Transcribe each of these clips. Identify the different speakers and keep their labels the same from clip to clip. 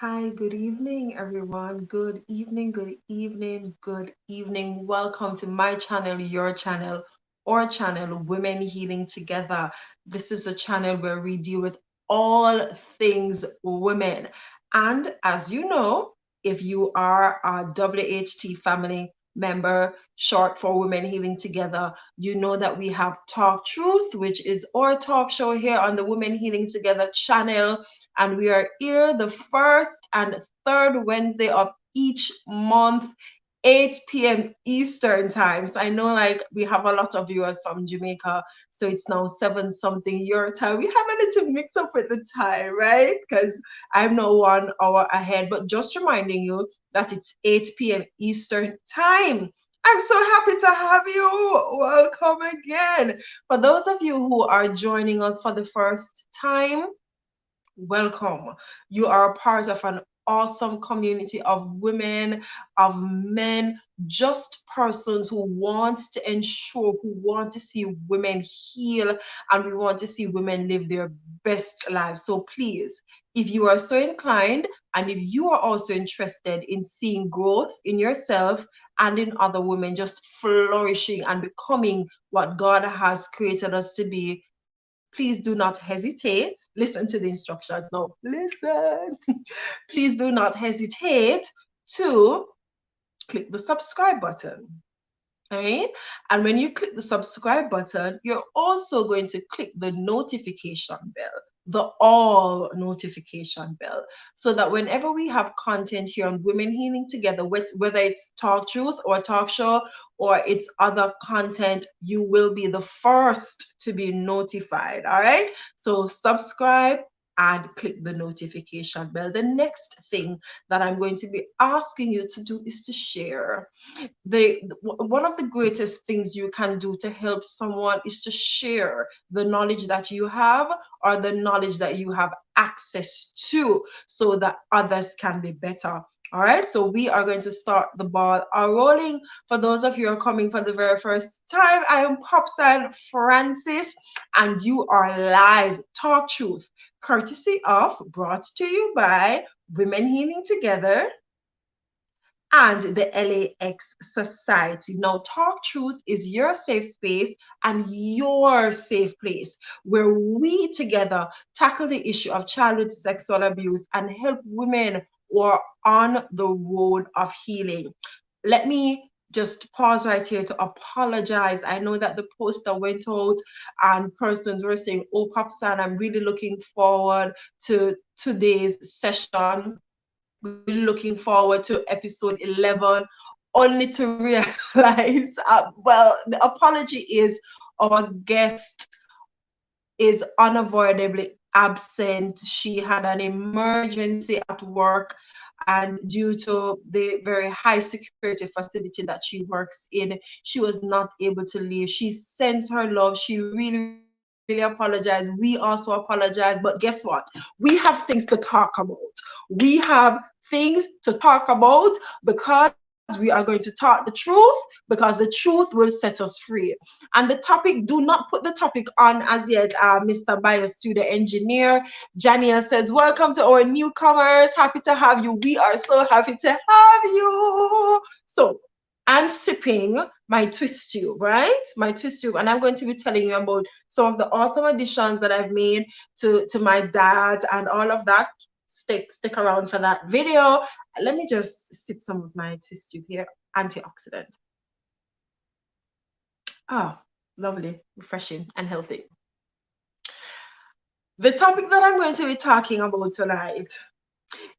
Speaker 1: Hi, good evening, everyone. Good evening, good evening, good evening. Welcome to my channel, your channel, or channel, Women Healing Together. This is a channel where we deal with all things women. And as you know, if you are a WHT family member, short for Women Healing Together, you know that we have Talk Truth, which is our talk show here on the Women Healing Together channel, and we are here the first and third Wednesday of each month, 8 p.m. Eastern time. So I know like we have a lot of viewers from Jamaica, so it's now 7 something your time. We have a little mix up with the time, right? Because I'm now 1 hour ahead, but just reminding you that it's 8 p.m. Eastern time. I'm so happy to have you. Welcome again. For those of you who are joining us for the first time, welcome. You are a part of an awesome community of women, of men, just persons who want to ensure, who want to see women heal, and we want to see women live their best lives. So please, if you are so inclined, and if you are also interested in seeing growth in yourself and in other women, just flourishing and becoming what God has created us to be, please do not hesitate. Listen to the instructions now. Listen. Please do not hesitate to click the subscribe button. All right. And when you click the subscribe button, you're also going to click the notification bell, the all notification bell, so that whenever we have content here on Women Healing Together, whether it's Talk Truth or Talk Show or it's other content, you will be the first to be notified. All right. So subscribe and click the notification bell. The next thing that I'm going to be asking you to do is to share. One of the greatest things you can do to help someone is to share the knowledge that you have, or the knowledge that you have access to, so that others can be better. All right, so we are going to start the ball rolling. For those of you who are coming for the very first time, I am Popsan Francis, and you are live Talk Truth, courtesy of, brought to you by Women Healing Together and the LAX Society. Now, Talk Truth is your safe space and your safe place where we together tackle the issue of childhood sexual abuse and help women who are on the road of healing. Let me just pause right here to apologize. I know that the poster went out and persons were saying, "Oh, Popsan, I'm really looking forward to today's session. We're really looking forward to episode 11," only to realize, well, the apology is our guest is unavoidably absent. She had an emergency at work, and due to the very high security facility that she works in, she was not able to leave. She sends her love. She really, really apologized. We also apologize. But guess what? We have things to talk about. We have things to talk about because we are going to talk the truth, because the truth will set us free. And the topic, do not put the topic on as yet, Mr. Bio Studio Engineer. Janiel says, "Welcome to our newcomers. Happy to have you. We are so happy to have you." So I'm sipping my twist tube, right? My twist tube, and I'm going to be telling you about some of the awesome additions that I've made to my diet and all of that. Stick around for that video. Let me just sip some of my twist tube here. Antioxidant. Ah, lovely, refreshing, and healthy. The topic that I'm going to be talking about tonight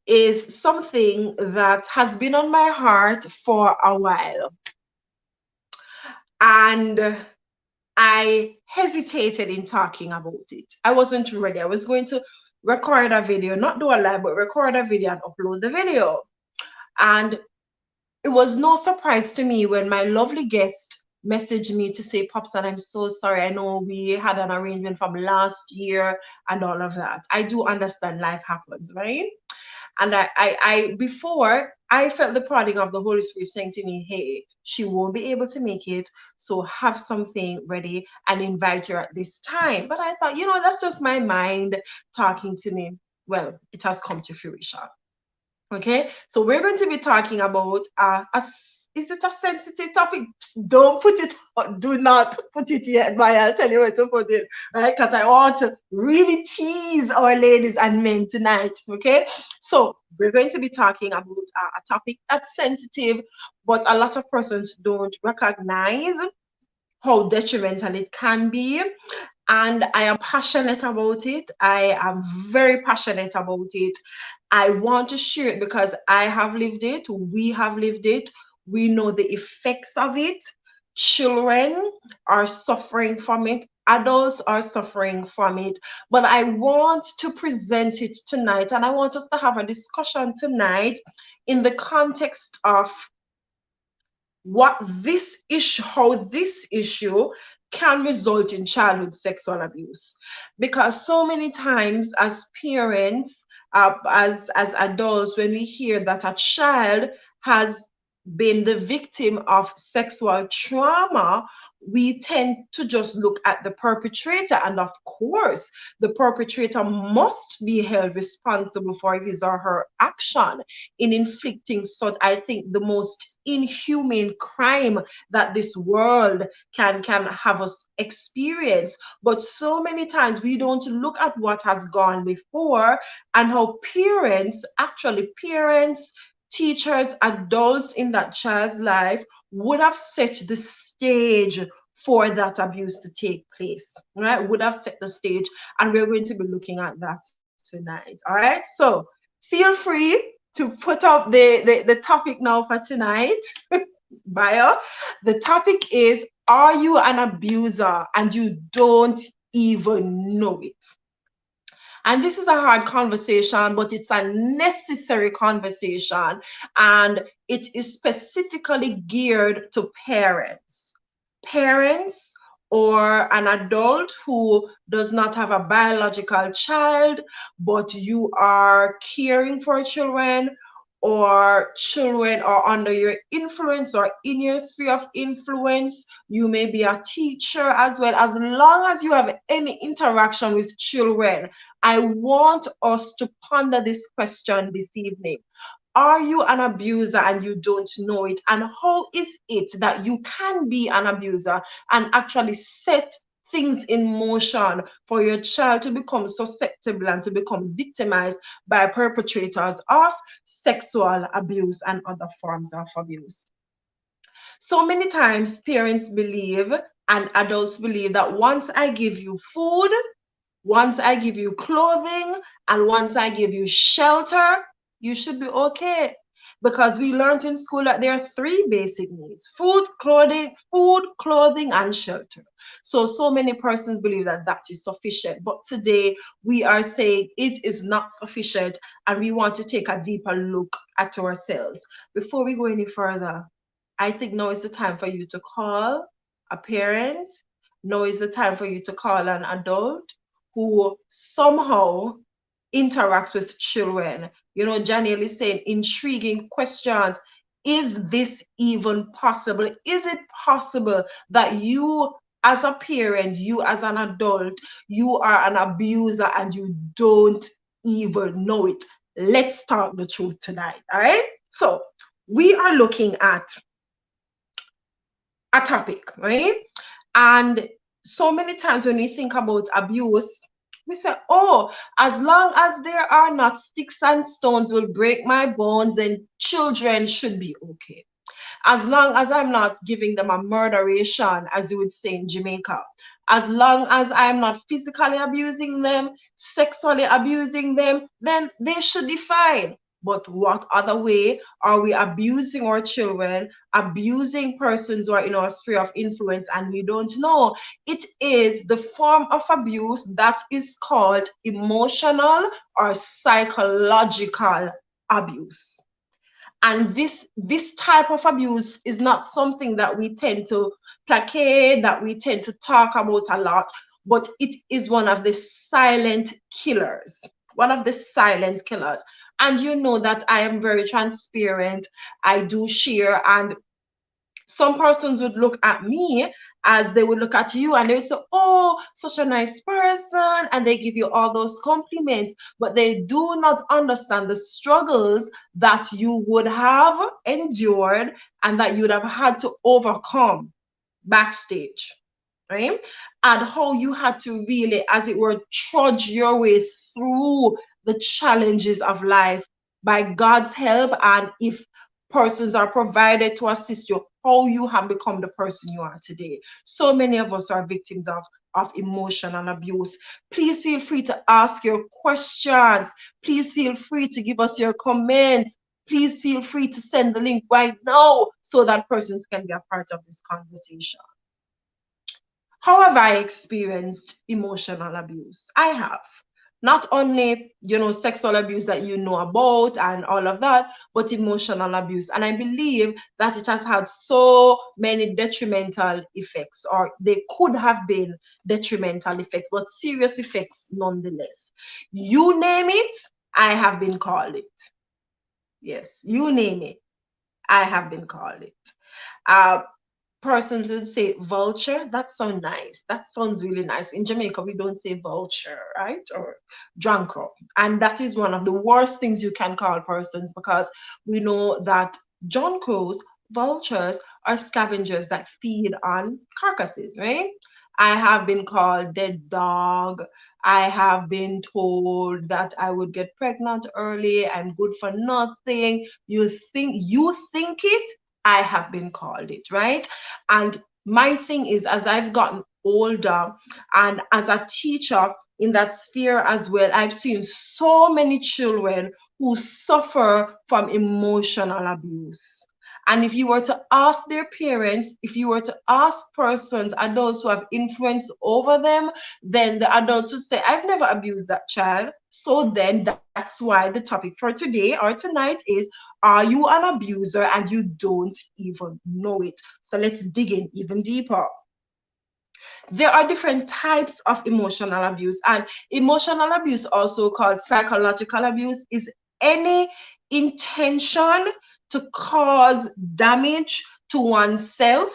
Speaker 1: is something that has been on my heart for a while. And I hesitated in talking about it. I wasn't ready. I was going to record a video, not do a live, but record a video and upload the video. And it was no surprise to me when my lovely guest messaged me to say, "Popsan, I'm so sorry. I know we had an arrangement from last year and all of that." I do understand life happens, right? And before, I felt the prodding of the Holy Spirit saying to me, "Hey, she won't be able to make it, so have something ready and invite her at this time." But I thought, that's just my mind talking to me. Well, it has come to fruition. Okay, so we're going to be talking about is it a sensitive topic? Don't put it, do not put it yet, but I'll tell you where to put it, right? Because I want to really tease our ladies and men tonight. Okay, so we're going to be talking about a topic that's sensitive, but a lot of persons don't recognize how detrimental it can be, and I am passionate about it. I am very passionate about it. I want to share it because I have lived it, we have lived it, we know the effects of it. Children are suffering from it, adults are suffering from it. But I want to present it tonight, and I want us to have a discussion tonight in the context of what this issue, how this issue can result in childhood sexual abuse. Because so many times as parents, as adults, when we hear that a child has been the victim of sexual trauma, we tend to just look at the perpetrator. And of course, the perpetrator must be held responsible for his or her action in inflicting such, I think, the most inhumane crime that this world can have us experience. But so many times we don't look at what has gone before and how parents, teachers, adults in that child's life would have set the stage for that abuse to take place, right? Would have set the stage, and we're going to be looking at that tonight. All right, so feel free to put up the topic now for tonight. Bio. The topic is, are you an abuser and you don't even know it? And this is a hard conversation, but it's a necessary conversation. And it is specifically geared to parents. Parents or an adult who does not have a biological child, but you are caring for children, or children are under your influence or in your sphere of influence. You may be a teacher as well. As long as you have any interaction with children, I want us to ponder this question this evening. Are you an abuser and you don't know it? And how is it that you can be an abuser and actually set things in motion for your child to become susceptible and to become victimized by perpetrators of sexual abuse and other forms of abuse? So many times, parents believe and adults believe that once I give you food, once I give you clothing, and once I give you shelter, you should be okay. Because we learned in school that there are three basic needs: food, clothing, and shelter. So many persons believe that that is sufficient. But today we are saying it is not sufficient, and we want to take a deeper look at ourselves. Before we go any further, I think now is the time for you to call a parent. Now is the time for you to call an adult who somehow interacts with children. You know, Janiel is saying intriguing questions. Is this even possible? Is it possible that you, as a parent, you as an adult, you are an abuser and you don't even know it? Let's talk the truth tonight. All right. So we are looking at a topic, right? And so many times when we think about abuse, we say, oh, as long as there are not sticks and stones will break my bones, then children should be okay. As long as I'm not giving them a murderation, as you would say in Jamaica, as long as I'm not physically abusing them, sexually abusing them, then they should be fine. But what other way are we abusing our children, abusing persons who are in our sphere of influence, and we don't know? It is the form of abuse that is called emotional or psychological abuse. And this type of abuse is not something that we tend to placate, that we tend to talk about a lot, but it is one of the silent killers. One of the silent killers. And you know that I am very transparent. I do share, and some persons would look at me as they would look at you and they would say, oh, such a nice person, and they give you all those compliments, but they do not understand the struggles that you would have endured and that you would have had to overcome backstage, right? And how you had to really, as it were, trudge your way through the challenges of life by God's help. And if persons are provided to assist you, how you have become the person you are today. So many of us are victims of emotional abuse. Please feel free to ask your questions. Please feel free to give us your comments. Please feel free to send the link right now so that persons can be a part of this conversation. How have I experienced emotional abuse? I have. Not only, sexual abuse that you know about and all of that, but emotional abuse. And I believe that it has had so many detrimental effects, or they could have been detrimental effects, but serious effects nonetheless. You name it, I have been called it. Yes, you name it, I have been called it. Uh, Persons would say vulture. That sounds nice. That sounds really nice. In Jamaica, we don't say vulture, right? Or drunker. And that is one of the worst things you can call persons, because we know that junkos, vultures, are scavengers that feed on carcasses, right? I have been called dead dog. I have been told that I would get pregnant early. I'm good for nothing. You think it? I have been called it, right? And my thing is, as I've gotten older and as a teacher in that sphere as well, I've seen so many children who suffer from emotional abuse. And if you were to ask their parents, if you were to ask persons, adults who have influence over them, then the adults would say, I've never abused that child. So then that's why the topic for today or tonight is, are you an abuser and you don't even know it? So let's dig in even deeper. There are different types of emotional abuse, and emotional abuse, also called psychological abuse, is any intention to cause damage to oneself,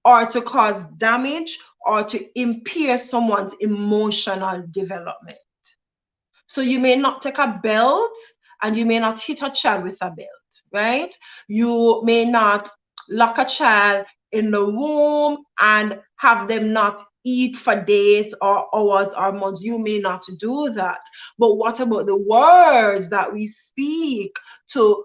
Speaker 1: or to cause damage or to impair someone's emotional development. So you may not take a belt and you may not hit a child with a belt, right? You may not lock a child in the room and have them not eat for days or hours or months. You may not do that. But what about the words that we speak to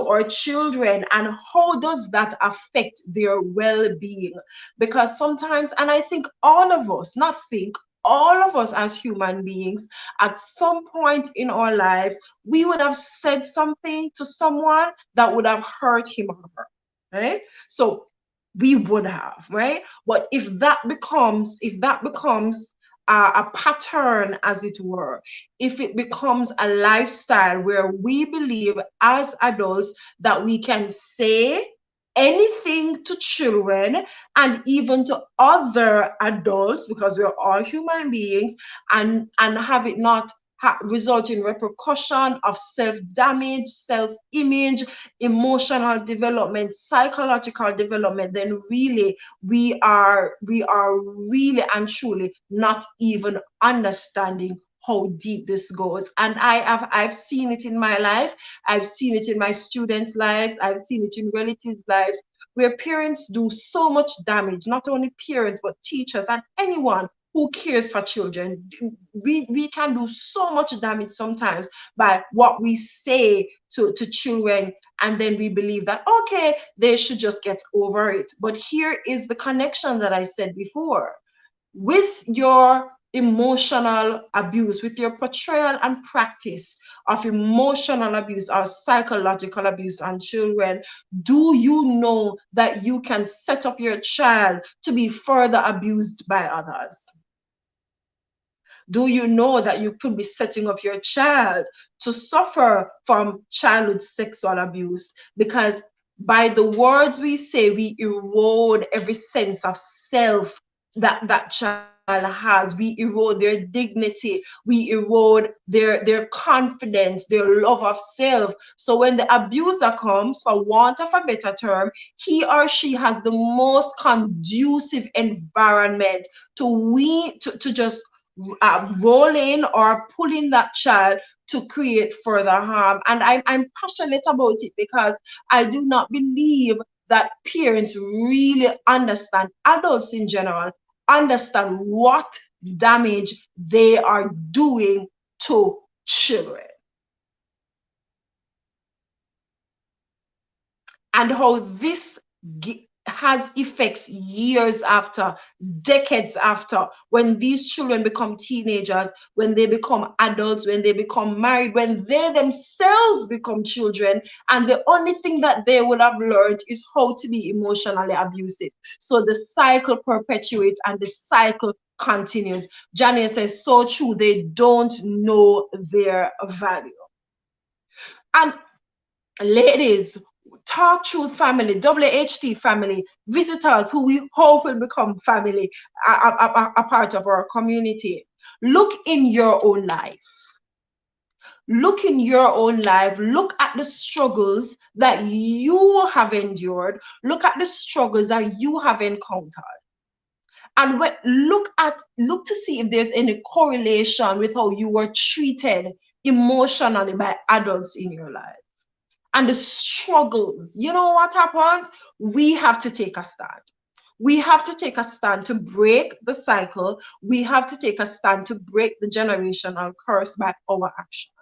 Speaker 1: our children, and how does that affect their well-being? Because sometimes, and I think all of us, not think, all of us as human beings, at some point in our lives, we would have said something to someone that would have hurt him or her, right? So we would have, right? But if that becomes a pattern, as it were, if it becomes a lifestyle where we believe as adults that we can say anything to children and even to other adults, because we're all human beings, and have it not result in repercussion of self-damage, self-image, emotional development, psychological development, then really we are really and truly not even understanding how deep this goes. And I've seen it in my life, I've seen it in my students' lives, I've seen it in relatives' lives, where parents do so much damage, not only parents, but teachers and anyone who cares for children. We can do so much damage sometimes by what we say to children, and then we believe that, okay, they should just get over it. But here is the connection that I said before. With your emotional abuse, with your portrayal and practice of emotional abuse or psychological abuse on children, do you know that you can set up your child to be further abused by others? Do you know that you could be setting up your child to suffer from childhood sexual abuse? Because by the words we say, we erode every sense of self that that child child has. We erode their dignity. We erode their confidence, their love of self. So when the abuser comes, for want of a better term, he or she has the most conducive environment to just roll in or pull in that child to create further harm. And I'm passionate about it because I do not believe that parents really understand, adults in general, understand what damage they are doing to children. And how this has effects years after, decades after, when these children become teenagers, when they become adults, when they become married, when they themselves become children, and the only thing that they would have learned is how to be emotionally abusive. So the cycle perpetuates and the cycle continues. Janice says, so true, they don't know their value. And ladies, Talk Truth family, WHT family, visitors who we hope will become family, a part of our community. Look in your own life. Look in your own life. Look at the struggles that you have endured. Look at the struggles that you have encountered. And look to see if there's any correlation with how you were treated emotionally by adults in your life. And the struggles. You know what happened? We have to take a stand. We have to take a stand to break the cycle. We have to take a stand to break the generational curse by our actions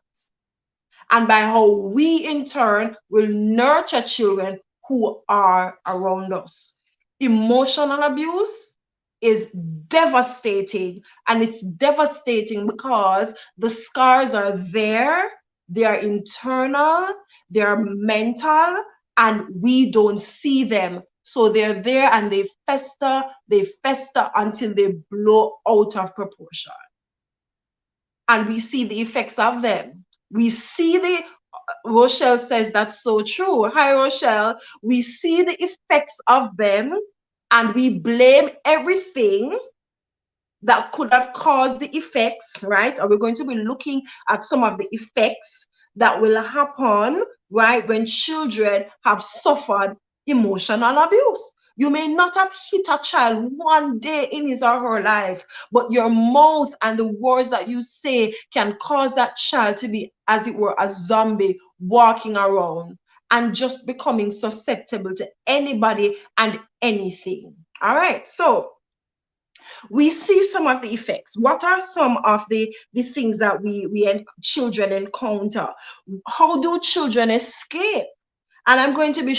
Speaker 1: and by how we in turn will nurture children who are around us. Emotional abuse is devastating, and it's devastating because the scars are there, they are internal, they are mental, and we don't see them. So they're there and they fester until they blow out of proportion. And we see the effects of them. We see Rochelle says that's so true. Hi, Rochelle. We see the effects of them and we blame everything that could have caused the effects, right? Are we going to be looking at some of the effects that will happen, right, when children have suffered emotional abuse? You may not have hit a child one day in his or her life, but your mouth and the words that you say can cause that child to be, as it were, a zombie walking around and just becoming susceptible to anybody and anything. All right, so we see some of the effects. What are some of the things that children encounter? How do children escape? And I'm going to be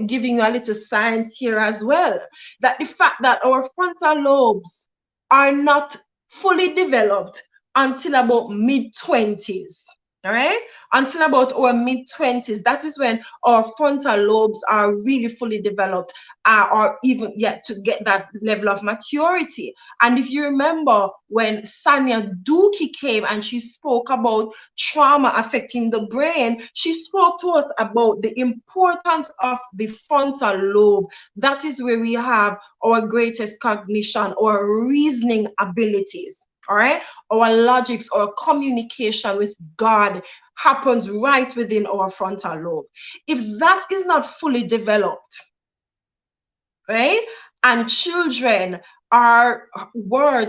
Speaker 1: giving you a little science here as well, that the fact that our frontal lobes are not fully developed until about mid-20s. All right, until about our mid-20s, that is when our frontal lobes are really fully developed, or even yet to get that level of maturity. And if you remember when Sanya Duki came and she spoke about trauma affecting the brain, she spoke to us about the importance of the frontal lobe. That is where we have our greatest cognition, our reasoning abilities. All right, our logics, our communication with God happens right within our frontal lobe. If that is not fully developed, right, and children are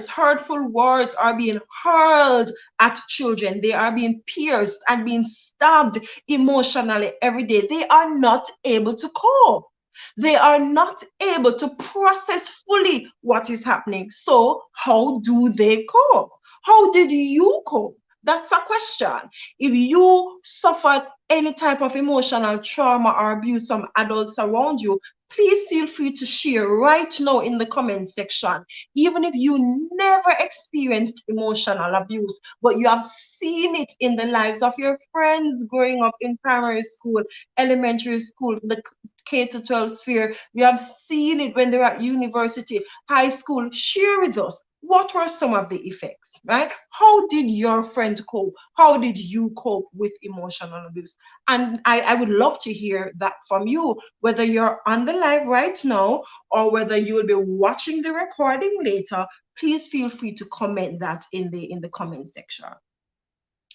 Speaker 1: hurtful words are being hurled at children, they are being pierced and being stabbed emotionally every day, they are not able to cope. They are not able to process fully what is happening. So how do they cope? How did you cope? That's a question. If you suffered any type of emotional trauma or abuse from adults around you, please feel free to share right now in the comment section. Even if you never experienced emotional abuse, but you have seen it in the lives of your friends growing up in primary school, elementary school, the K to 12 sphere, you have seen it when they're at university, high school, share with us. what were some of the effects, right? How did your friend cope? How did you cope with emotional abuse? And I would love to hear that from you, whether you're on the live right now or whether you will be watching the recording later. Please feel free to comment that in the comment section.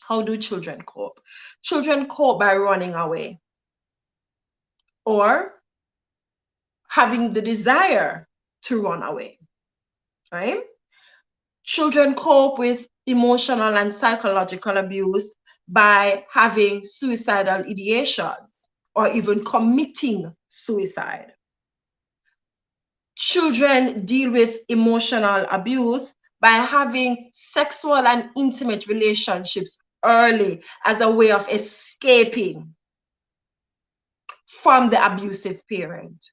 Speaker 1: How do children cope? Children cope by running away or having the desire to run away, right? Children cope with emotional and psychological abuse by having suicidal ideations or even committing suicide. Children deal with emotional abuse by having sexual and intimate relationships early as a way of escaping from the abusive parent.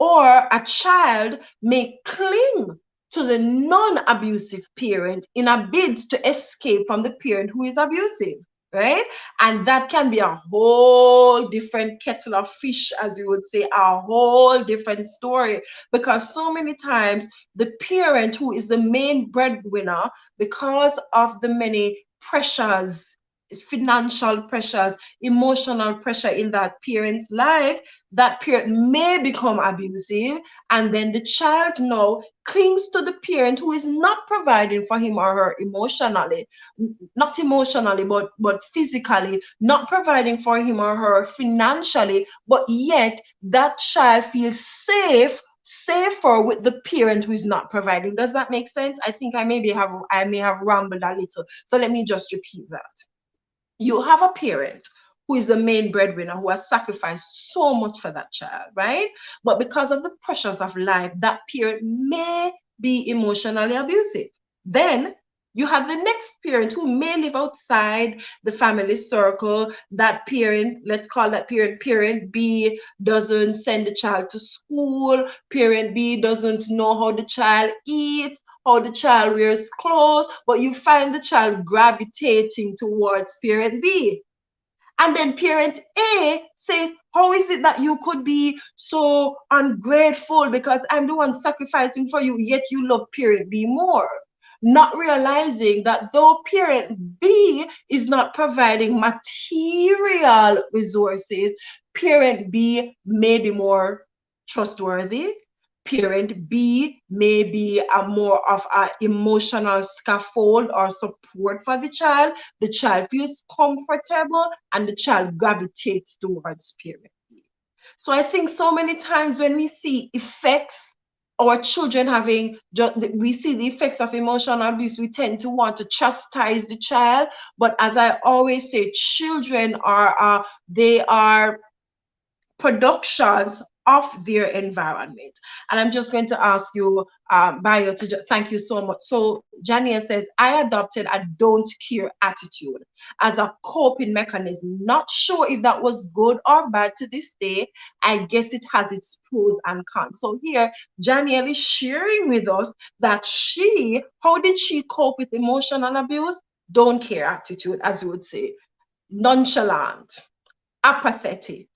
Speaker 1: Or a child may cling to the non-abusive parent in a bid to escape from the parent who is abusive, right? And that can be a whole different kettle of fish, as we would say, a whole different story, because so many times the parent who is the main breadwinner, because of the many pressures, financial pressures, emotional pressure in that parent's life, that parent may become abusive, and then the child now clings to the parent who is not providing for him or her emotionally, not emotionally, but physically, not providing for him or her financially, but yet that child feels safer with the parent who is not providing. Does that make sense? I think I may have rambled a little. So let me just repeat that. You have a parent who is the main breadwinner who has sacrificed so much for that child, right? But because of the pressures of life, that parent may be emotionally abusive. Then you have the next parent who may live outside the family circle. That parent, let's call that parent B, doesn't send the child to school. Parent B doesn't know how the child eats, how the child wears clothes, but you find the child gravitating towards parent B. And then parent A says, how is it that you could be so ungrateful because I'm the one sacrificing for you, yet you love parent B more? Not realizing that though parent B is not providing material resources, parent B may be more trustworthy. Parent B may be a more of an emotional scaffold or support for the child feels comfortable, and the child gravitates towards parent B. So I think so many times when we see effects, our children having, we see the effects of emotional abuse, we tend to want to chastise the child. But as I always say, children are, they are productions of their environment. And I'm just going to ask you, Bayo, to thank you so much. So Jania says, I adopted a don't care attitude as a coping mechanism. Not sure if that was good or bad to this day. I guess it has its pros and cons. So here, Janiel is sharing with us that how did she cope with emotional abuse? Don't care attitude, as you would say. Nonchalant, apathetic,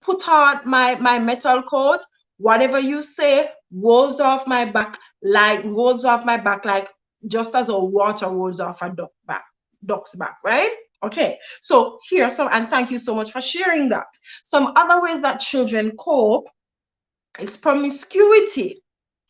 Speaker 1: put on my metal coat, whatever you say rolls off my back like just as a water rolls off a duck's back, right? Okay, so here some, and thank you so much for sharing that. Some other ways that children cope is promiscuity,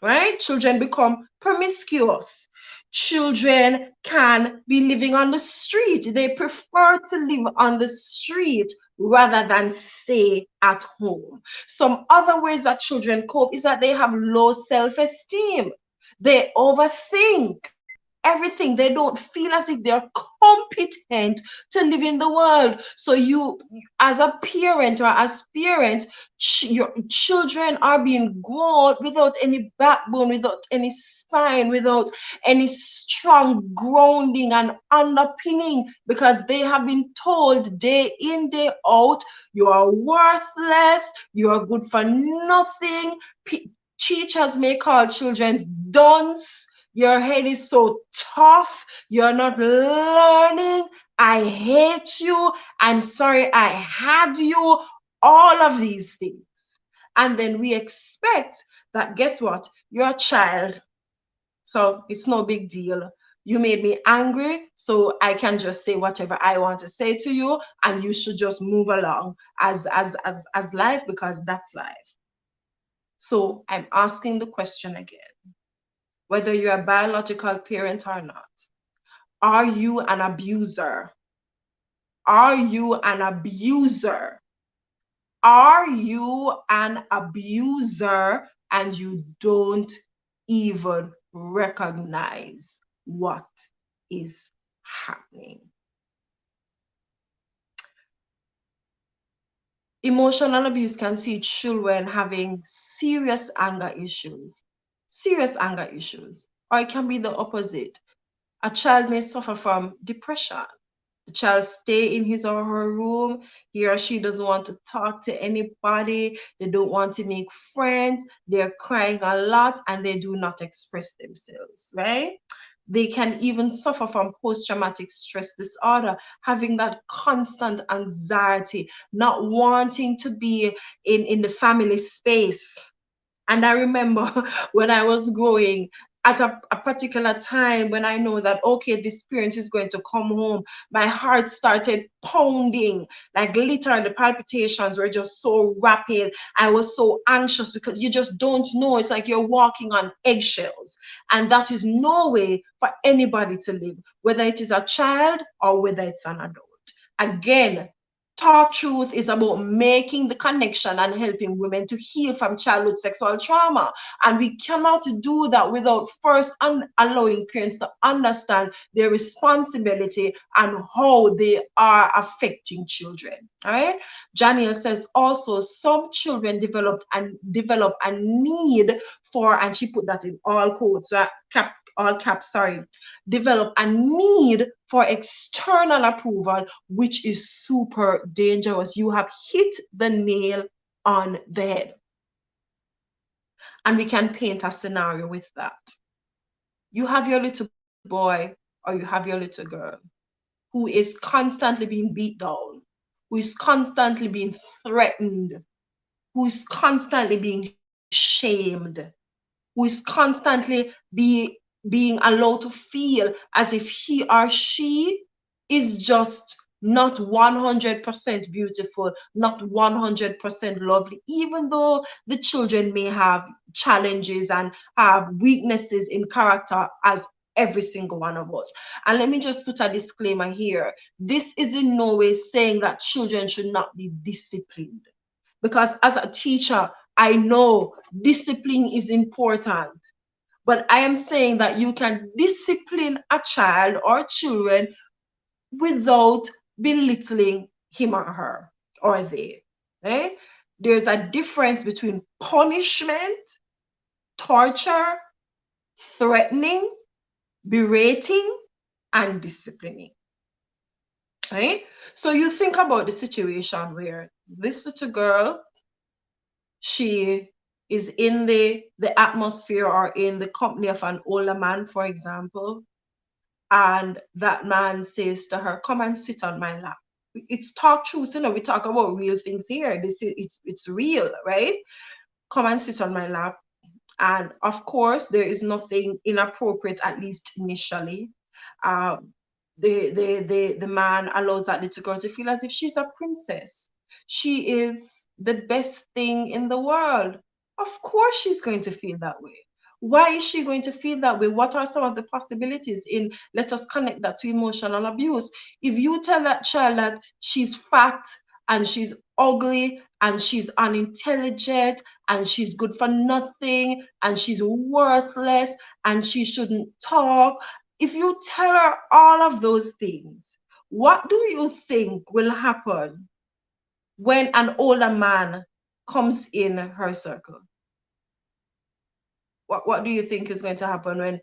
Speaker 1: right? Children become promiscuous. Children can be living on the street. They prefer to live on the street rather than stay at home. Some other ways that children cope is that they have low self-esteem. They overthink everything. They don't feel as if they're competent to live in the world. So you, as a parent or as parent, your children are being grown without any backbone, without any spine, without any strong grounding and underpinning, because they have been told day in, day out, you are worthless, you are good for nothing. Teachers may call children dunce. Your head is so tough. You're not learning. I hate you. I'm sorry I had you. All of these things. And then we expect that, guess what? Your child So it's no big deal. You made me angry, so I can just say whatever I want to say to you, and you should just move along as life, because that's life. So I'm asking the question again, whether you're a biological parent or not, are you an abuser? Are you an abuser? Are you an abuser and you don't even recognize what is happening? Emotional abuse can see children having serious anger issues, or it can be the opposite. A child may suffer from depression. The child stay in his or her room. He or she doesn't want to talk to anybody. They don't want to make friends. They're crying a lot and they do not express themselves, right? They can even suffer from post-traumatic stress disorder, having that constant anxiety, not wanting to be in the family space. And I remember when I was growing, at a particular time when I know that, okay, this parent is going to come home, my heart started pounding, like literally the palpitations were just so rapid. I was so anxious because you just don't know. It's like you're walking on eggshells. And that is no way for anybody to live, whether it is a child or whether it's an adult. Again, Talk Truth is about making the connection and helping women to heal from childhood sexual trauma. And we cannot do that without first allowing parents to understand their responsibility and how they are affecting children. All right. Janiel says also some children develop a need for, and she put that in all quotes, all caps, sorry, develop a need for external approval, which is super dangerous. You have hit the nail on the head. And we can paint a scenario with that. You have your little boy or you have your little girl who is constantly being beat down, who is constantly being threatened, who is constantly being shamed, who is constantly being allowed to feel as if he or she is just not 100% beautiful, not 100% lovely, even though the children may have challenges and have weaknesses in character as every single one of us. And let me just put a disclaimer here. This is in no way saying that children should not be disciplined. Because as a teacher, I know discipline is important. But I am saying that you can discipline a child or children without belittling him or her or they. Okay? There's a difference between punishment, torture, threatening, berating, and disciplining. Right? So you think about the situation where this little girl, she is in the atmosphere or in the company of an older man, for example, and that man says to her, come and sit on my lap. It's Talk Truth, we talk about real things here. This is it's real, right? Come and sit on my lap. And of course, there is nothing inappropriate, at least initially. Um, the man allows that little girl to feel as if she's a princess. She is the best thing in the world. Of course, she's going to feel that way. Why is she going to feel that way? What are some of the possibilities in, let us connect that to emotional abuse? If you tell that child that she's fat and she's ugly and she's unintelligent and she's good for nothing and she's worthless and she shouldn't talk, if you tell her all of those things, what do you think will happen when an older man comes in her circle? What do you think is going to happen when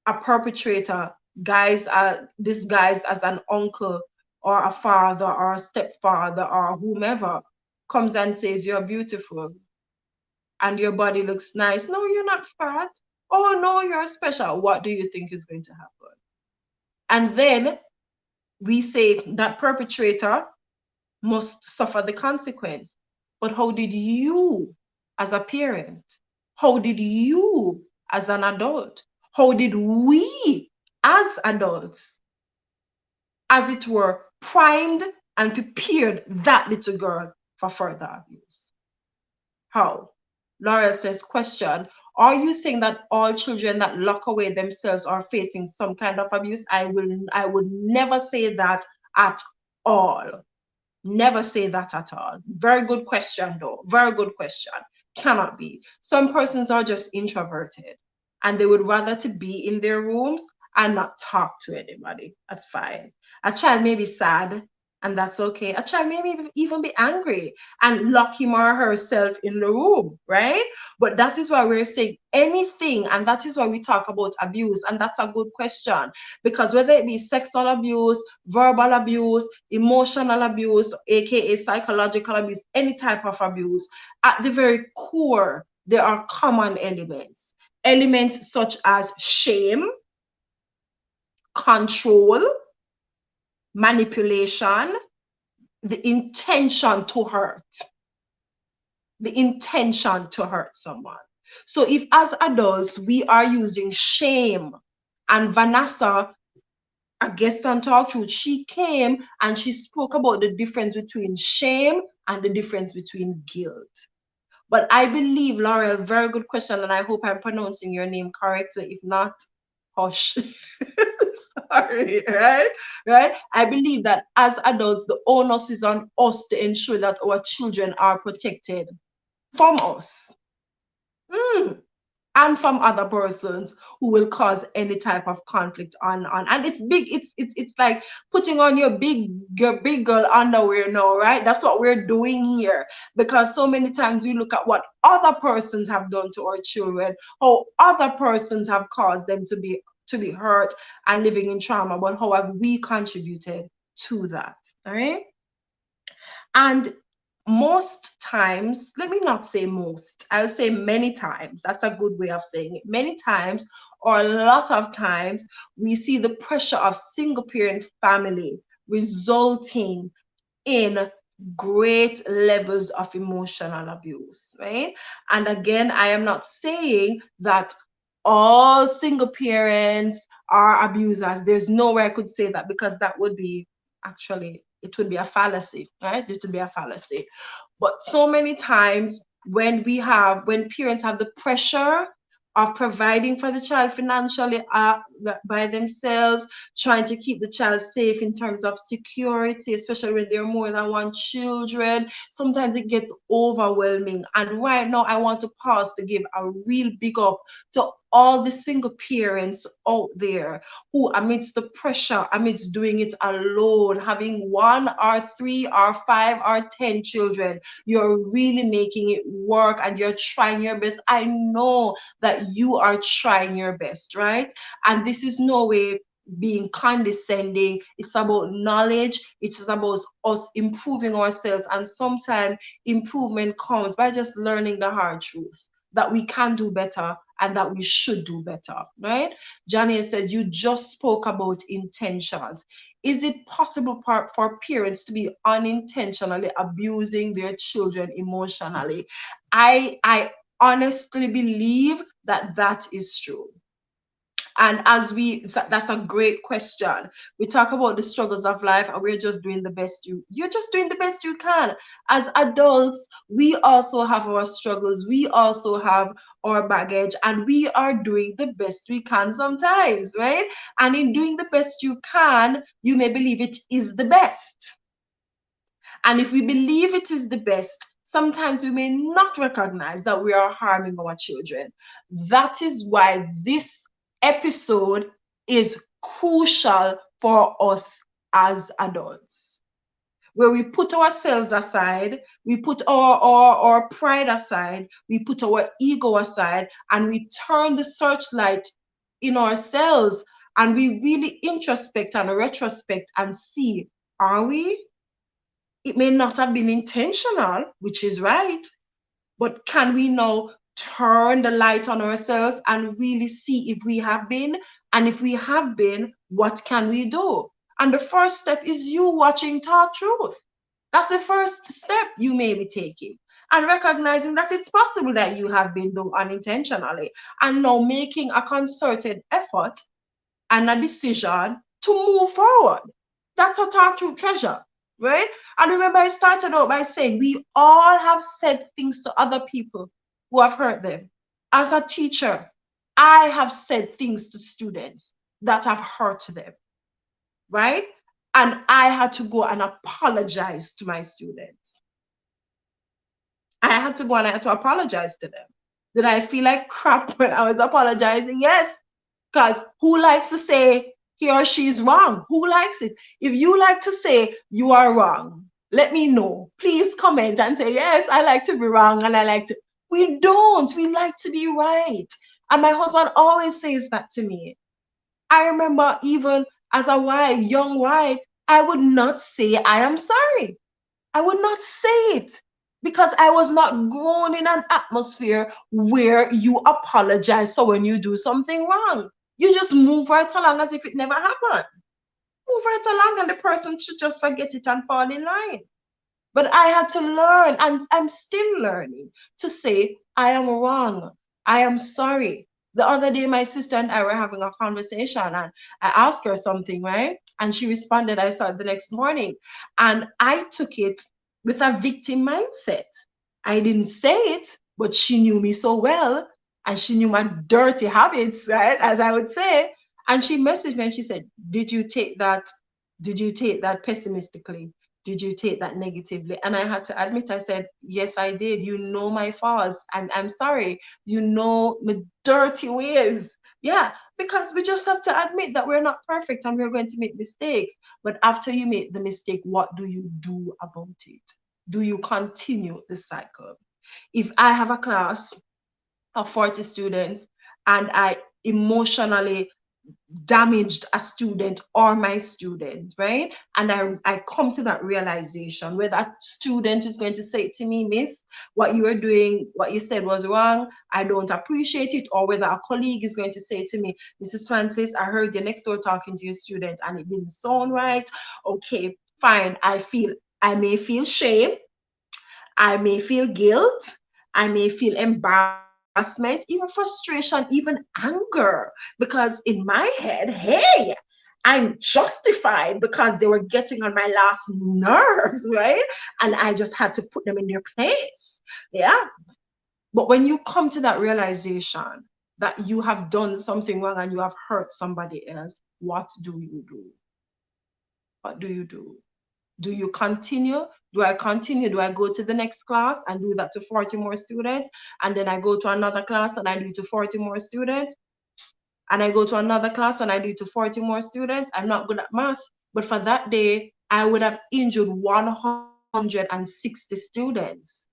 Speaker 1: a perpetrator disguised as an uncle or a father or a stepfather or whomever comes and says you're beautiful and your body looks nice? No, you're not fat. Oh no, you're special. What do you think is going to happen? And then we say that perpetrator must suffer the consequence. But how did you, as a parent, how did you, as an adult, How did we, as adults, as it were, primed and prepared that little girl for further abuse? How? Laurel says, question, are you saying that all children that lock away themselves are facing some kind of abuse? I would never say that at all. Never say that at all. Very good question, though. Very good question. Cannot be. Some persons are just introverted and they would rather to be in their rooms and not talk to anybody. That's fine. A child may be sad and that's okay. A child may even be angry and lock him or herself in the room, right? But that is why we're saying anything, and that is why we talk about abuse, and that's a good question, because whether it be sexual abuse, verbal abuse, emotional abuse, aka psychological abuse, any type of abuse, at the very core, there are common elements. Elements such as shame, control, manipulation, the intention to hurt. The intention to hurt someone. So if as adults we are using shame, and Vanessa, a guest on Talk Truth, she came and she spoke about the difference between shame and the difference between guilt. But I believe, Laurel, very good question, and I hope I'm pronouncing your name correctly. If not, hush. Sorry, right? Right? I believe that as adults, the onus is on us to ensure that our children are protected from us. And from other persons who will cause any type of conflict on. And it's big, it's like putting on your big girl underwear now, right? That's what we're doing here, because so many times we look at what other persons have done to our children, how other persons have caused them to be hurt and living in trauma, but how have we contributed to that? All right. And most times, let me not say most, I'll say many times. That's a good way of saying it. Many times, or a lot of times, we see the pressure of single parent family resulting in great levels of emotional abuse, right? And again, I am not saying that all single parents are abusers. There's no way I could say that, because that would be actually, it would be a fallacy, right? It would be a fallacy. But so many times when parents have the pressure of providing for the child financially by themselves, trying to keep the child safe in terms of security, especially when there are more than one children, sometimes it gets overwhelming. And right now, I want to pause to give a real big up to all the single parents out there who, amidst the pressure, amidst doing it alone, having 1 or 3 or 5 or 10 children, you're really making it work and you're trying your best. I know that you are trying your best, right? And this is no way being condescending. It's about knowledge. It's about us improving ourselves. And sometimes improvement comes by just learning the hard truth that we can do better and that we should do better, right? Johnny says, you just spoke about intentions. Is it possible for parents to be unintentionally abusing their children emotionally? I honestly believe that is true. And that's a great question. We talk about the struggles of life and we're just doing the best you're just doing the best you can. As adults, we also have our struggles. We also have our baggage, and we are doing the best we can sometimes, right? And in doing the best you can, you may believe it is the best. And if we believe it is the best, sometimes we may not recognize that we are harming our children. That is why this episode is crucial for us as adults, where we put ourselves aside, we put our pride aside, we put our ego aside, and we turn the searchlight in ourselves, and we really introspect and retrospect and see, are we? It may not have been intentional, which is right, but can we now turn the light on ourselves and really see if we have been? And if we have been, what can we do? And the first step is you watching Talk Truth. That's the first step. you may be taking, and recognizing that it's possible that you have been doing unintentionally, and now making a concerted effort and a decision to move forward. That's a talk to treasure, right? And remember, I started out by saying we all have said things to other people who have hurt them. As a teacher, I have said things to students that have hurt them, right? And I had to go and apologize to my students. I had to go and I had to apologize to them. Did I feel like crap when I was apologizing? Yes. Because who likes to say he or she is wrong? Who likes it? If you like to say you are wrong, let me know. Please comment and say, yes, I like to be wrong and I like to. We don't. We like to be right. And my husband always says that to me. I remember even as a wife, young wife, I would not say I am sorry. I would not say it because I was not grown in an atmosphere where you apologize. So when you do something wrong, you just move right along as if it never happened. Move right along, and the person should just forget it and fall in line. But I had to learn, and I'm still learning to say, I am wrong. I am sorry. The other day, my sister and I were having a conversation, and I asked her something, right? And she responded, I saw it the next morning. And I took it with a victim mindset. I didn't say it, but she knew me so well, and she knew my dirty habits, right? As I would say. And she messaged me and she said, Did you take that? Did you take that pessimistically? Did you take that negatively? And I had to admit, I said, yes, I did. You know my faults. I'm sorry. You know my dirty ways. Yeah, because we just have to admit that we're not perfect and we're going to make mistakes. But after you make the mistake, what do you do about it? Do you continue the cycle? If I have a class of 40 students and I emotionally damaged a student or my student, right? And I come to that realization where that student is going to say to me, Miss, what you are doing, what you said was wrong. I don't appreciate it. Or whether a colleague is going to say to me, Mrs. Francis, I heard you next door talking to your student and it didn't sound right. Okay, fine. I may feel shame. I may feel guilt. I may feel embarrassment, even frustration, even anger. Because in my head, hey, I'm justified because they were getting on my last nerves, right? And I just had to put them in their place. Yeah. But when you come to that realization that you have done something wrong and you have hurt somebody else, what do you do? What do you do? Do you continue? Do I continue? Do I go to the next class and do that to 40 more students? And then I go to another class and I do it to 40 more students? And I go to another class and I do it to 40 more students? I'm not good at math. But for that day, I would have injured 160 students.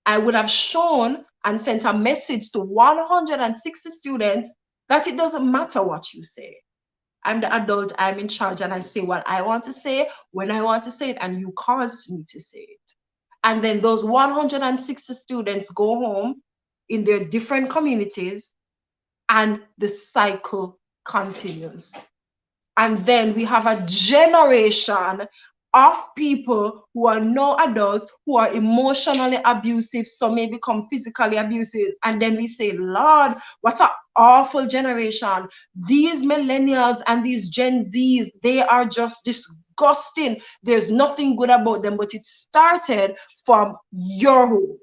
Speaker 1: I would have shown and sent a message to 160 students that it doesn't matter what you say. I'm the adult, I'm in charge, and I say what I want to say when I want to say it, and you caused me to say it. And then those 160 students go home in their different communities, and the cycle continues. And then we have a generation of people who are now adults who are emotionally abusive, some may become physically abusive. And then we say, Lord, what an awful generation. These millennials and these Gen Zs, they are just disgusting. There's nothing good about them, but it started from your home.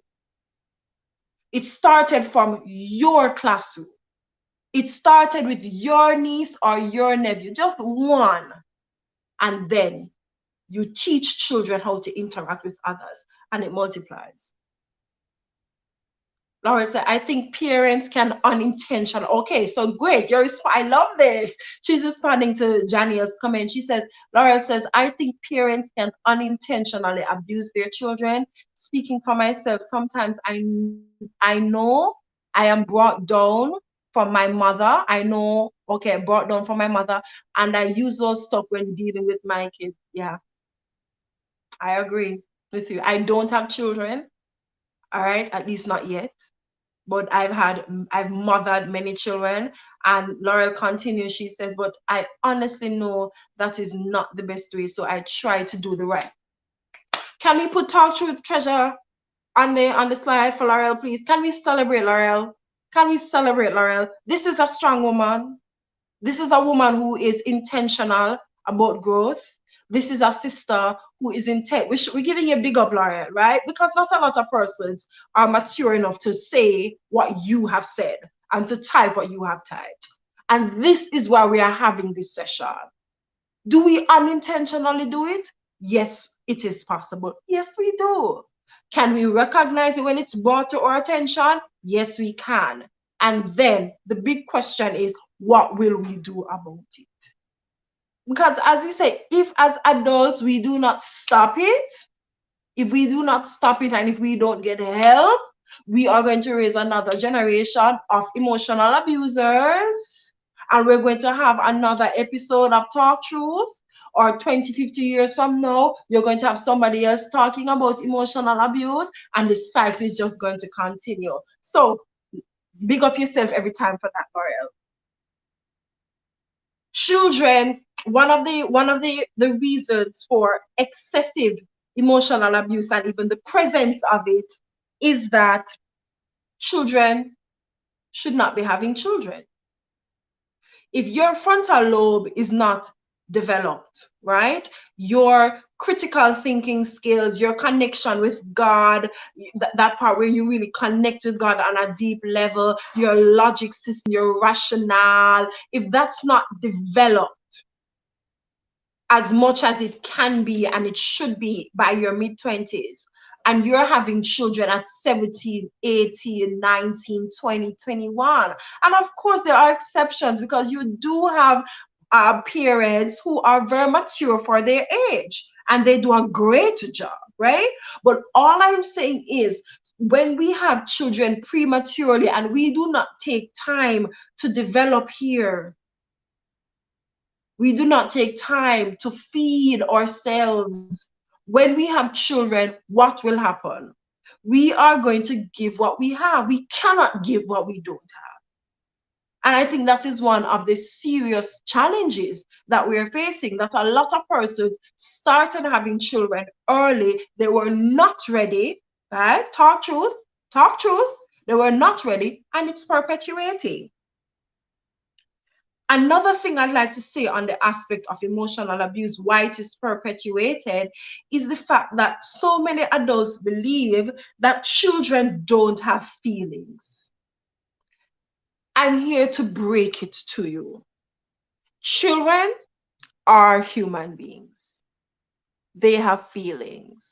Speaker 1: It started from your classroom. It started with your niece or your nephew, just one. And then you teach children how to interact with others, and it multiplies. Laura said, I think parents can unintentionally. Okay, so great. I love this. She's responding to Jania's comment. She says, Laura says, I think parents can unintentionally abuse their children. Speaking for myself, sometimes I know I am brought down from my mother. I know, okay, brought down from my mother, and I use those stuff when dealing with my kids. Yeah, I agree with you. I don't have children, all right, at least not yet. But I've mothered many children. And Laurel continues, she says, but I honestly know that is not the best way. So I try to do the right. Can we put Talk Truth Treasure on the slide for Laurel, please? Can we celebrate Laurel? Can we celebrate Laurel? This is a strong woman. This is a woman who is intentional about growth. This is a sister who is intent. We're giving you a big up, Laurel, right? Because not a lot of persons are mature enough to say what you have said and to type what you have typed. And this is why we are having this session. Do we unintentionally do it? Yes, it is possible. Yes, we do. Can we recognize it when it's brought to our attention? Yes, we can. And then the big question is, what will we do about it? Because as we say, if as adults we do not stop it, if we do not stop it and if we don't get help, we are going to raise another generation of emotional abusers. And we're going to have another episode of Talk Truth. Or 20, 50 years from now, you're going to have somebody else talking about emotional abuse, and the cycle is just going to continue. So big up yourself every time for that, Laurel. Children, one of the reasons for excessive emotional abuse and even the presence of it is that children should not be having children. If your frontal lobe is not developed, right? Your critical thinking skills, your connection with God, that part where you really connect with God on a deep level, your logic system, your rationale, if that's not developed as much as it can be and it should be by your mid-20s, and you're having children at 17, 18, 19, 20, 21. And of course, there are exceptions because you do have parents who are very mature for their age and they do a great job, right? But all I'm saying is, when we have children prematurely and we do not take time to develop here, we do not take time to feed ourselves. When we have children, what will happen? We are going to give what we have. We cannot give what we don't have. And I think that is one of the serious challenges that we're facing, that a lot of persons started having children early. They were not ready, right? Talk truth, talk truth. They were not ready, and it's perpetuating. Another thing I'd like to say on the aspect of emotional abuse, why it is perpetuated, is the fact that so many adults believe that children don't have feelings. I'm here to break it to you. Children are human beings. They have feelings.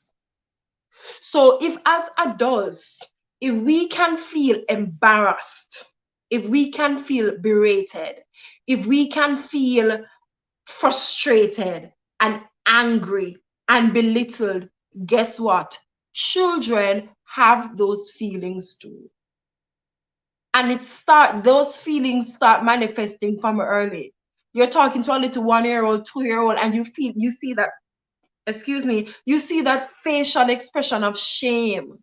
Speaker 1: So if as adults, if we can feel embarrassed, if we can feel berated, if we can feel frustrated and angry and belittled, guess what? Children have those feelings too. And those feelings start manifesting from early. You're talking to a little 1-year-old, 2-year-old, and you see that, excuse me, you see that facial expression of shame,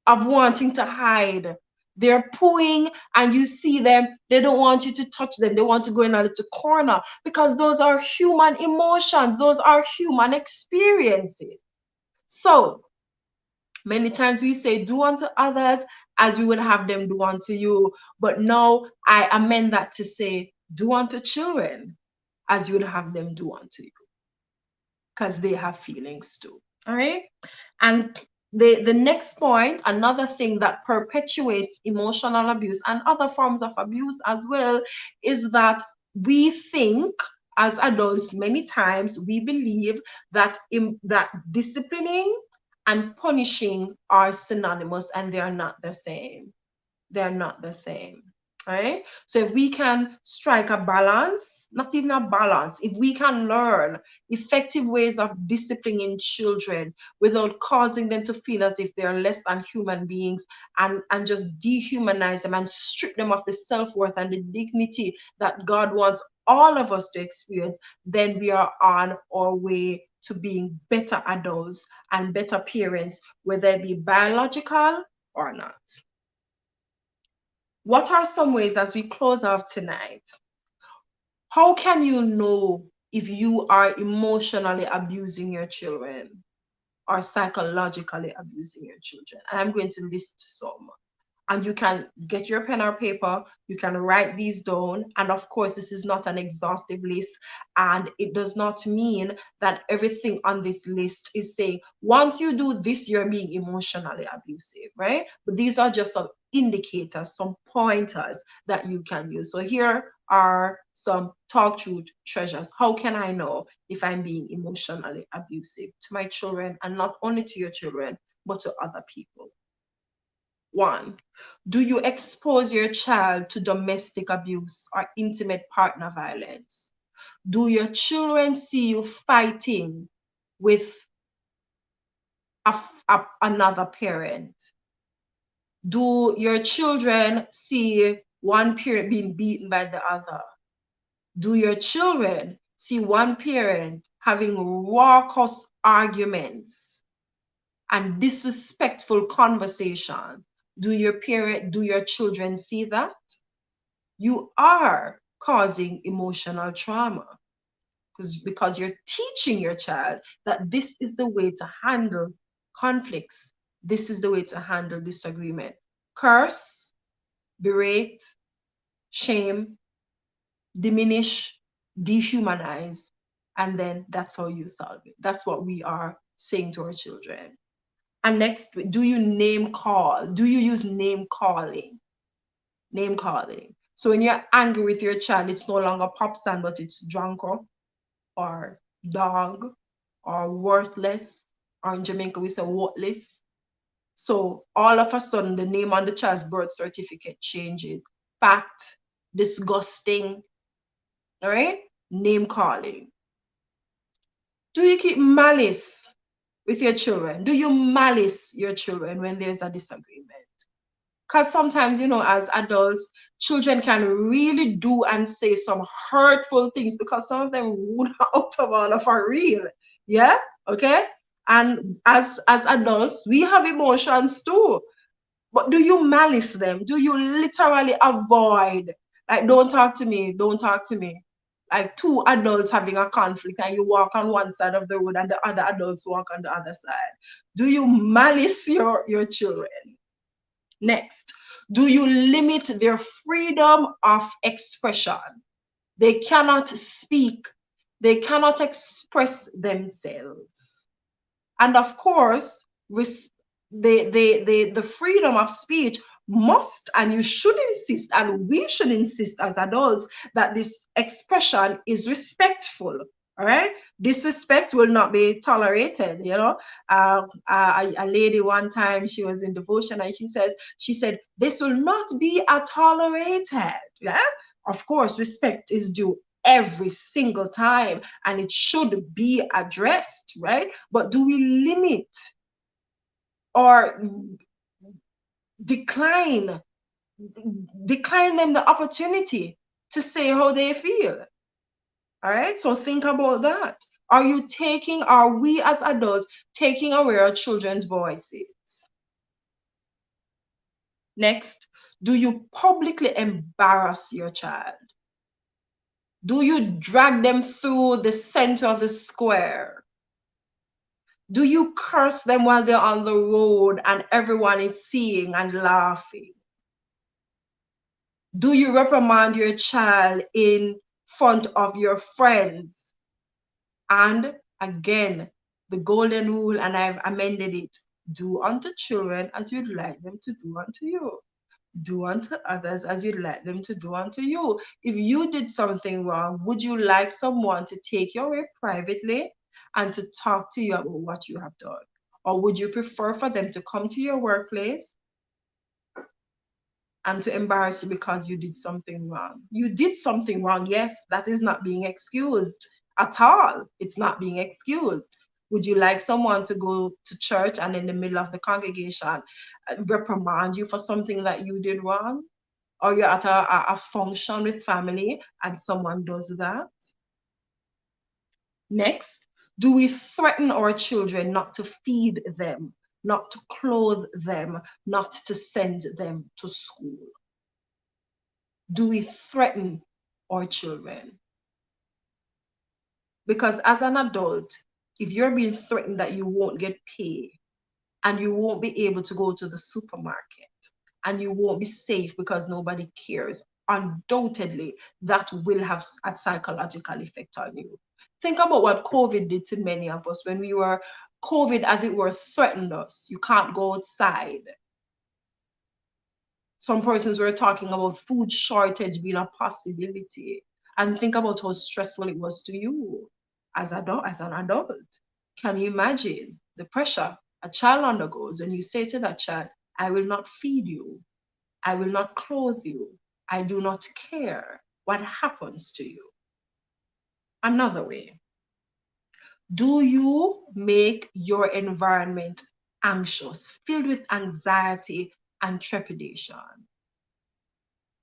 Speaker 1: of wanting to hide. They're pooing and you see them, they don't want you to touch them. They want to go in a little corner because those are human emotions. Those are human experiences. So many times we say, do unto others as we would have them do unto you. But now I amend that to say, do unto children as you would have them do unto you. Because they have feelings too. All right. And the next point, another thing that perpetuates emotional abuse and other forms of abuse as well, is that we think as adults, many times we believe that that disciplining and punishing are synonymous, and they are not the same. They're not the same. Right? So if we can strike a balance, not even a balance, if we can learn effective ways of disciplining children without causing them to feel as if they're less than human beings, and just dehumanize them and strip them of the self-worth and the dignity that God wants all of us to experience, then we are on our way to being better adults and better parents, whether it be biological or not. What are some ways, as we close off tonight, how can you know if you are emotionally abusing your children? are psychologically abusing your children. And I'm going to list some. And you can get your pen or paper, you can write these down. And of course, this is not an exhaustive list, and it does not mean that everything on this list is saying once you do this, you're being emotionally abusive, right? But these are just some indicators, some pointers that you can use. So here are some talk through treasures. How can I know if I'm being emotionally abusive to my children, and not only to your children, but to other people? One, do you expose your child to domestic abuse or intimate partner violence? Do your children see you fighting with another parent? Do your children see one parent being beaten by the other? Do your children see one parent having raucous arguments and disrespectful conversations? Do your children see that? You are causing emotional trauma because you're teaching your child that this is the way to handle conflicts. This is the way to handle disagreement. Curse, berate, shame, diminish, dehumanize, and then that's how you solve it. That's what we are saying to our children. And next, do you name call? Do you use name calling? Name calling. So when you're angry with your child, it's no longer Popsan, but it's drunko or dog or worthless, or in Jamaica we say worthless. So all of a sudden the name on the child's birth certificate changes. Fat, disgusting, all right? Name calling. Do you keep malice with your children? Do you malice your children when there's a disagreement? Because sometimes, as adults, children can really do and say some hurtful things because some of them would out of all of our real. Yeah? Okay? And as adults, we have emotions too. But do you malice them? Do you literally avoid? Like, don't talk to me, don't talk to me. Like two adults having a conflict and you walk on one side of the road and the other adults walk on the other side. Do you malice your children? Next, do you limit their freedom of expression? They cannot speak, they cannot express themselves. And of course, the freedom of speech must, and you should insist, and we should insist as adults, that this expression is respectful. All right, disrespect will not be tolerated. A lady one time, she was in devotion and she said this will not be tolerated. Yeah, of course, respect is due every single time and it should be addressed, right? But do we limit or decline them the opportunity to say how they feel? All right, so think about that. Are we as adults taking away our children's voices? Next, do you publicly embarrass your child? Do you drag them through the center of the square? Do you curse them while they're on the road and everyone is seeing and laughing? Do you reprimand your child in front of your friends? And again, the golden rule, and I've amended it: do unto children as you'd like them to do unto you. Do unto others as you'd like them to do unto you. If you did something wrong, would you like someone to take you away privately and to talk to you about what you have done? Or would you prefer for them to come to your workplace and to embarrass you because you did something wrong? You did something wrong, yes, that is not being excused at all. It's not being excused. Would you like someone to go to church and in the middle of the congregation reprimand you for something that you did wrong? Or you're at a function with family and someone does that? Next, do we threaten our children not to feed them, not to clothe them, not to send them to school? Do we threaten our children? Because as an adult, if you're being threatened that you won't get paid and you won't be able to go to the supermarket and you won't be safe because nobody cares, undoubtedly that will have a psychological effect on you. Think about what COVID did to many of us when we were, COVID, as it were, threatened us. You can't go outside. Some persons were talking about food shortage being a possibility. And think about how stressful it was to you as an adult. Can you imagine the pressure a child undergoes when you say to that child, I will not feed you, I will not clothe you, I do not care what happens to you? Another way, do you make your environment anxious, filled with anxiety and trepidation,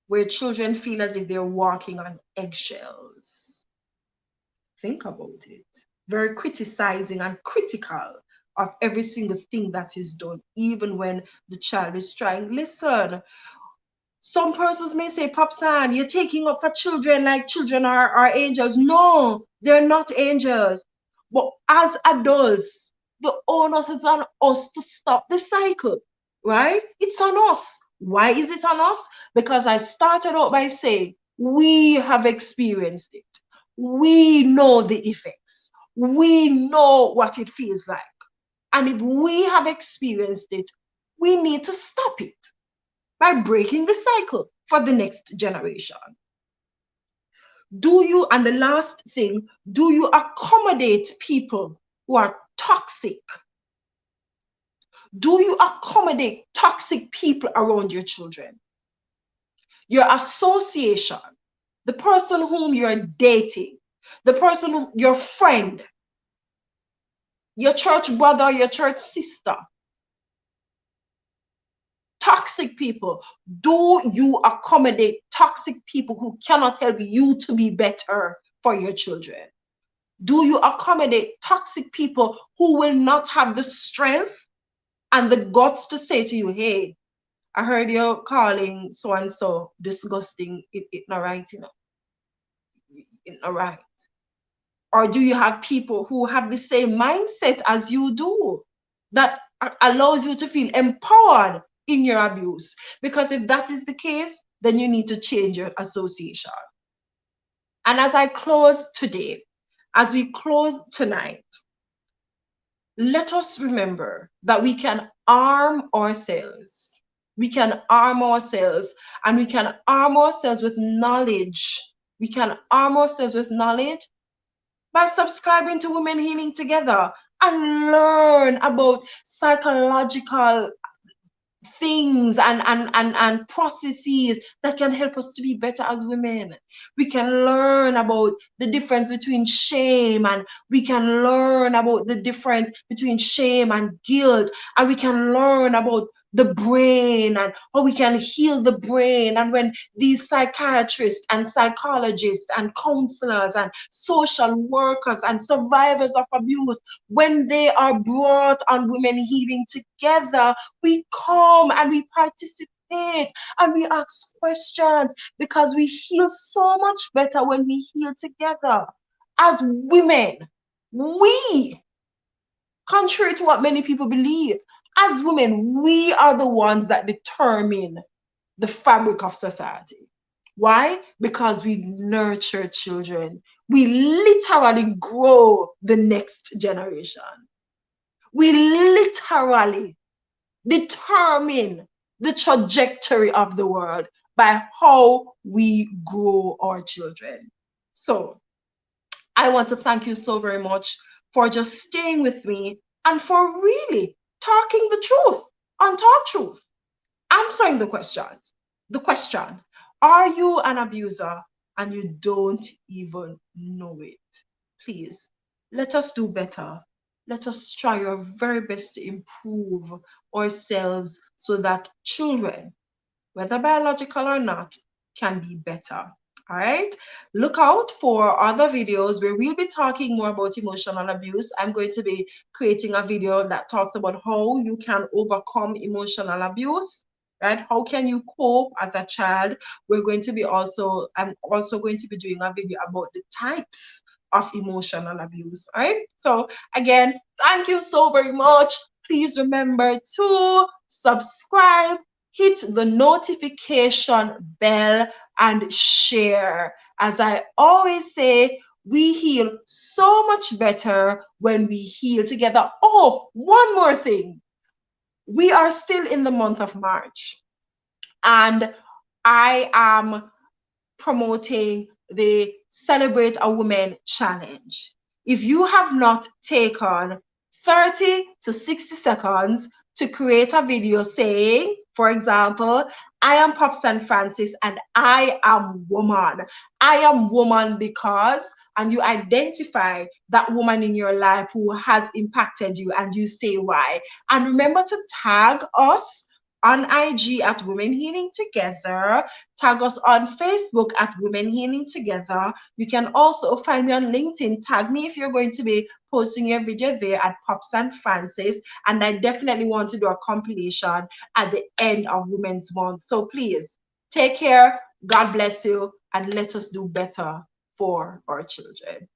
Speaker 1: where children feel as if they're walking on eggshells? Think about it. Very criticizing and critical of every single thing that is done, even when the child is trying. Listen, some persons may say, Popsan, you're taking up for children like children are angels. No, they're not angels. But as adults, the onus is on us to stop the cycle, right? It's on us. Why is it on us? Because I started out by saying we have experienced it. We know the effects. We know what it feels like. And if we have experienced it, we need to stop it by breaking the cycle for the next generation. Do you, and the last thing, do you accommodate people who are toxic? Do you accommodate toxic people around your children? Your association, the person whom you're dating, the person, your friend, your church brother, your church sister, toxic people. Do you accommodate toxic people who cannot help you to be better for your children? Do you accommodate toxic people who will not have the strength and the guts to say to you, hey, I heard you're calling so and so disgusting. It's not right, you know. It's not right. Or do you have people who have the same mindset as you do that allows you to feel empowered in your abuse? Because if that is the case, then you need to change your association. And as I close today, as we close tonight, let us remember that we can arm ourselves. We can arm ourselves, and we can arm ourselves with knowledge. We can arm ourselves with knowledge by subscribing to Women Healing Together and learn about psychological things and processes that can help us to be better as women. We can learn about the difference between shame, and we can learn about the difference between shame and guilt, and we can learn about the brain and how we can heal the brain. And when these psychiatrists and psychologists and counselors and social workers and survivors of abuse, when they are brought on Women Healing Together, we come and we participate and we ask questions, because we heal so much better when we heal together. As women, we, contrary to what many people believe, as women, we are the ones that determine the fabric of society. Why? Because we nurture children. We literally grow the next generation. We literally determine the trajectory of the world by how we grow our children. So I want to thank you so very much for just staying with me and for really talking the truth, untold truth, answering the questions. The question, are you an abuser and you don't even know it? Please, let us do better. Let us try our very best to improve ourselves so that children, whether biological or not, can be better. All right, look out for other videos where we'll be talking more about emotional abuse. I'm going to be creating a video that talks about how you can overcome emotional abuse, right? How can you cope as a child? I'm also going to be doing a video about the types of emotional abuse. All right. So again, thank you so very much. Please remember to subscribe, hit the notification bell, and share. As I always say, we heal so much better when we heal together. Oh, one more thing. We are still in the month of March, and I am promoting the Celebrate a Woman Challenge. If you have not taken 30 to 60 seconds to create a video saying, for example, I am Popstan Francis and I am woman. I am woman because, and you identify that woman in your life who has impacted you and you say why. And remember to tag us on IG at Women Healing Together. Tag us on Facebook at Women Healing Together. You can also find me on LinkedIn. Tag me if you're going to be posting your video there at Pops and Francis. And I definitely want to do a compilation at the end of Women's Month. So please take care. God bless you. And let us do better for our children.